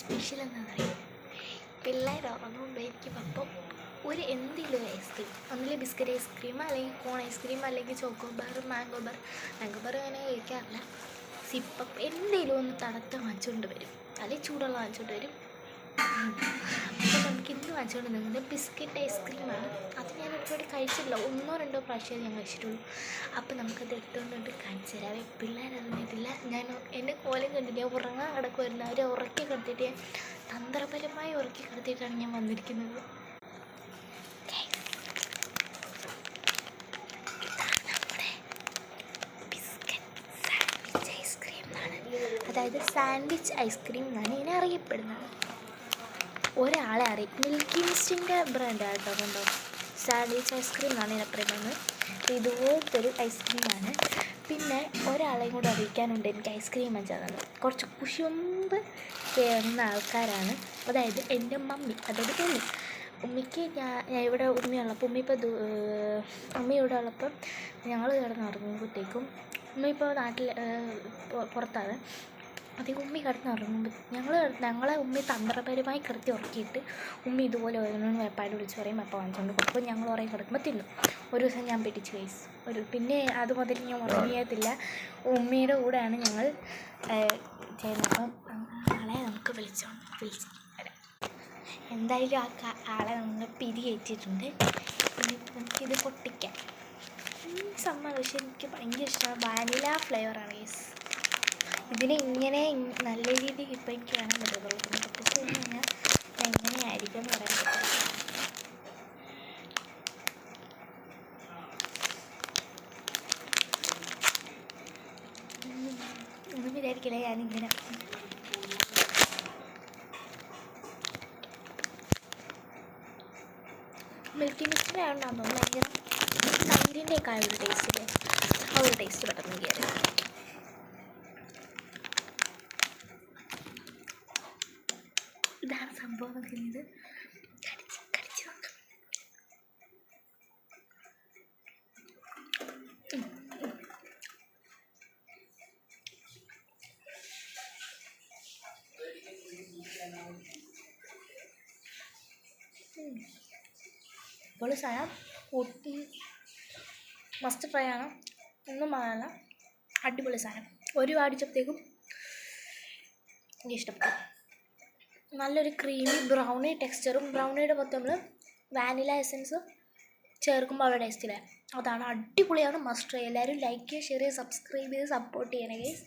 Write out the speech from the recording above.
Special എന്താണെന്ന് അറിയാം. പിള്ളേർ ഉറങ്ങുമ്പോൾ എനിക്ക് അപ്പം ഒരു എന്തെങ്കിലും ഒരു ഐസ്ക്രീം, ഒന്നില്ലെങ്കിൽ ബിസ്ക്കറ്റ് ഐസ്ക്രീം, അല്ലെങ്കിൽ കോൺ ഐസ്ക്രീം, അല്ലെങ്കിൽ ചോക്കോ ബാർ, മാംഗോ ബാർ അങ്ങനെ കഴിക്കാറില്ല. സിപ്പപ്പ് എന്തെങ്കിലും ഒന്ന് തണുത്ത വാങ്ങിച്ചുകൊണ്ട് വരും, അല്ലെങ്കിൽ ചൂടുള്ള വാങ്ങിച്ചുകൊണ്ട് വരും. അപ്പോൾ നമുക്ക് ഇന്ന് വാങ്ങിച്ചുകൊണ്ട് നിന്നത് ബിസ്ക്കറ്റ് ഐസ്ക്രീമാണ്. അത് ഞാൻ ഒരുപാട് കഴിച്ചിട്ടില്ല, 1-2 പ്രാവശ്യമേ ഞാൻ കഴിച്ചിട്ടുള്ളൂ. അപ്പോൾ നമുക്കത് എടുത്തുകൊണ്ട് കാണിച്ചു തരാവേ. പിള്ളേരറിഞ്ഞിട്ടില്ല, ഞാൻ എൻ്റെ കോലം കണ്ടിട്ട് ഞാൻ ഉറങ്ങാൻ കിടക്കുമായിരുന്നു. അവരെ ഉറക്കി കിടത്തിയിട്ട് തന്ത്രപരമായി ഉറക്കി കിടത്തിയിട്ടാണ് ഞാൻ വന്നിരിക്കുന്നത്. അതായത് സാൻഡ്വിച്ച് ഐസ്ക്രീം എന്നാണ് ഇതിനെ അറിയപ്പെടുന്നത്. ഒരാളെ അറിയും, മിൽക്കി മിസ്റ്റിൻ്റെ ബ്രാൻഡ് കേട്ടോ, കണ്ടോ, സാൻഡ്വിച്ച് ഐസ്ക്രീം എന്നാണ് ഇതിനറിയപ്പെടുന്നത്. ഇതുപോലത്തെ ഒരു ഐസ്ക്രീമാണ്. പിന്നെ ഒരാളെയും കൂടെ അറിയിക്കാനുണ്ട് എനിക്ക് ഐസ്ക്രീം വെച്ചതാണ്. കുറച്ച് കുശുമ്പ് കയറുന്ന ആൾക്കാരാണ്, അതായത് എൻ്റെ മമ്മി, അതായത് ഉമ്മിക്ക് ഞാൻ ഇവിടെ ഉമ്മയുള്ളപ്പോൾ ഉമ്മ ഇവിടെ ഉള്ളപ്പം ഞങ്ങൾ കിടന്നുറങ്ങുമ്പോഴത്തേക്കും, ഉമ്മ ഇപ്പോൾ നാട്ടിൽ പുറത്താണ്, അധികം ഉമ്മി കിടന്നുറങ്ങുമ്പോൾ ഞങ്ങളെ ഉമ്മി തന്ത്രപരമായി കിടത്തി ഉറക്കിയിട്ട് ഉമ്മി ഇതുപോലെ ഓരോന്നും വെപ്പായിട്ട് വിളിച്ച് പറയും, വെപ്പ വാങ്ങിച്ചുകൊണ്ട് കൊടുക്കും. ഞങ്ങൾ ഉറങ്ങി കിടക്കുമ്പോൾ തിന്നും. ഒരു ദിവസം ഞാൻ പിടിച്ച് കേസ് പിന്നെ അത് മുതൽ ഞാൻ ഉറങ്ങിയതില്ല. ഉമ്മിയുടെ കൂടെയാണ് ഞങ്ങൾ ചെയ്യുന്നത്. അപ്പം ആളെ നമുക്ക് വിളിച്ചു വരാം. എന്തായാലും ആളെ നമ്മൾ പിരികേറ്റിട്ടുണ്ട്. ഇനി നമുക്കിത് പൊട്ടിക്കാം. സംഭവം പക്ഷേ എനിക്ക് ഭയങ്കര ഇഷ്ടമാണ്, വാനില ഫ്ലേവറാണ് കേസ്. ഇതിനെ ഇങ്ങനെ നല്ല രീതിയിൽ ഇപ്പം എനിക്ക് കാണാൻ പറ്റുള്ളൂ. പിന്നെ പൊട്ടിച്ച് കഴിഞ്ഞാൽ എങ്ങനെയായിരിക്കും എന്ന് പറയാൻ പറ്റില്ല. ഒന്നും വിചാരിക്കില്ല ഞാനിങ്ങനെ മിൽക്കി മിസ്റ്റിൻ്റെ ആയതുകൊണ്ടാണെന്ന് തോന്നുന്നു ഭയങ്കര തൈരിൻ്റെയൊക്കെ ആ ഒരു ടേസ്റ്റിൽ ആ ഒരു ടേസ്റ്റ് പെട്ടെന്ന് കയറി. ഇതാണ് സംഭവം. നോക്കുന്നത് കടിച്ച് നോക്കാം. ഇപ്പോൾ സാധനം മസ്റ്റ് ട്രൈ ആണ്, ഒന്നും പറയാനല്ല, അടിപൊളി സാധനം. ഒരു അടിച്ചപ്പോഴത്തേക്കും എനിക്ക് ഇഷ്ടപ്പെട്ടു. നല്ലൊരു ക്രീമി ബ്രൗണി ടെക്സ്ചറും, ബ്രൗണിയുടെ പുറത്ത് നമ്മൾ വാനില എസൻസ് ചേർക്കുമ്പോൾ അവരുടെ ടേസ്റ്റിലെ അതാണ്, അടിപൊളിയാണ്. Must try. എല്ലാവരും ലൈക്ക് ചെയ്യുക, ഷെയർ ചെയ്യുക, സബ്സ്ക്രൈബ് ചെയ്ത് സപ്പോർട്ട് ചെയ്യണേ ഗൈസ്.